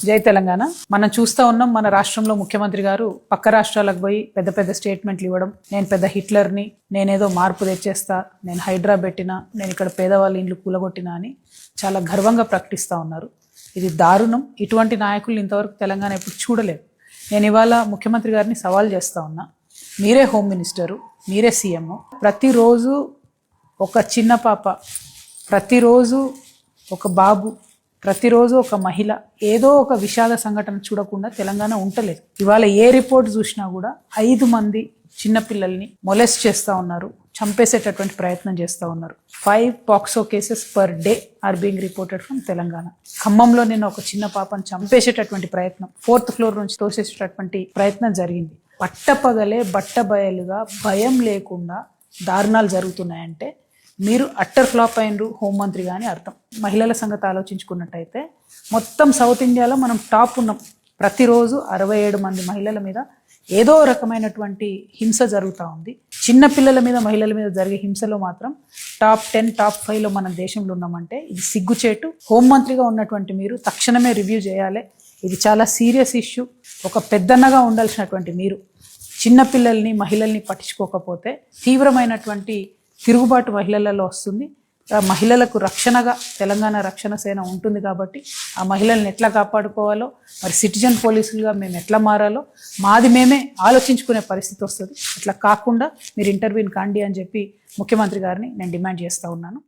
జై తెలంగాణ. మనం చూస్తూ ఉన్నాం, మన రాష్ట్రంలో ముఖ్యమంత్రి గారు పక్క రాష్ట్రాలకు పోయి పెద్ద పెద్ద స్టేట్మెంట్లు ఇవ్వడం, నేను పెద్ద హిట్లర్ని, నేనేదో మార్పు తెచ్చేస్తా, నేను హైడ్రా పెట్టినా, నేను ఇక్కడ పేదవాళ్ళ ఇండ్లు కూలగొట్టినా అని చాలా గర్వంగా ప్రకటిస్తూ ఉన్నారు. ఇది దారుణం. ఇటువంటి నాయకులు ఇంతవరకు తెలంగాణ ఎప్పుడు చూడలేదు. నేను ఇవాళ ముఖ్యమంత్రి గారిని సవాల్ చేస్తూ ఉన్నా, మీరే హోమ్ మినిస్టరు, మీరే సీఎం. ప్రతిరోజు ఒక చిన్న పాప, ప్రతిరోజు ఒక బాబు, ప్రతిరోజు ఒక మహిళ ఏదో ఒక విషాద సంఘటన చూడకుండా తెలంగాణ ఉండలేదు. ఇవాళ ఏ రిపోర్ట్ చూసినా కూడా 5 మంది చిన్నపిల్లల్ని మొలెస్ట్ చేస్తూ ఉన్నారు, చంపేసేటటువంటి ప్రయత్నం చేస్తూ ఉన్నారు. 5 POCSO cases per day or being reported from Telangana. ఖమ్మంలో నేను ఒక చిన్న పాపను చంపేసేటటువంటి ప్రయత్నం, 4th ఫ్లోర్ నుంచి తోసేసేటటువంటి ప్రయత్నం జరిగింది. పట్టపగలే బట్టబయలుగా భయం లేకుండా దారుణాలు జరుగుతున్నాయంటే మీరు అట్టర్ ఫ్లాప్ అయినరు హోంమంత్రి కానీ అర్థం. మహిళల సంగతి ఆలోచించుకున్నట్టయితే మొత్తం సౌత్ ఇండియాలో మనం టాప్ ఉన్నాం. ప్రతిరోజు 67 మంది మహిళల మీద ఏదో రకమైనటువంటి హింస జరుగుతూ ఉంది. చిన్నపిల్లల మీద, మహిళల మీద జరిగే హింసలో మాత్రం టాప్ 10, టాప్ 5లో మన దేశంలో ఉన్నామంటే ఇది సిగ్గుచేటు. హోంమంత్రిగా ఉన్నటువంటి మీరు తక్షణమే రివ్యూ చేయాలి. ఇది చాలా సీరియస్ ఇష్యూ. ఒక పెద్దన్నగా ఉండాల్సినటువంటి మీరు చిన్నపిల్లల్ని, మహిళల్ని పట్టించుకోకపోతే తీవ్రమైనటువంటి తిరుగుబాటు మహిళలలో వస్తుంది. ఆ మహిళలకు రక్షణగా తెలంగాణ రక్షణ సేన ఉంటుంది కాబట్టి ఆ మహిళల్ని ఎట్లా కాపాడుకోవాలో, మరి సిటిజన్ పోలీసులుగా మేము ఎట్లా మారాలో మాది మేమే ఆలోచించుకునే పరిస్థితి వస్తుంది. అట్లా కాకుండా మీరు ఇంటర్వ్యూని కాండి అని చెప్పి ముఖ్యమంత్రి గారిని నేను డిమాండ్ చేస్తూ ఉన్నాను.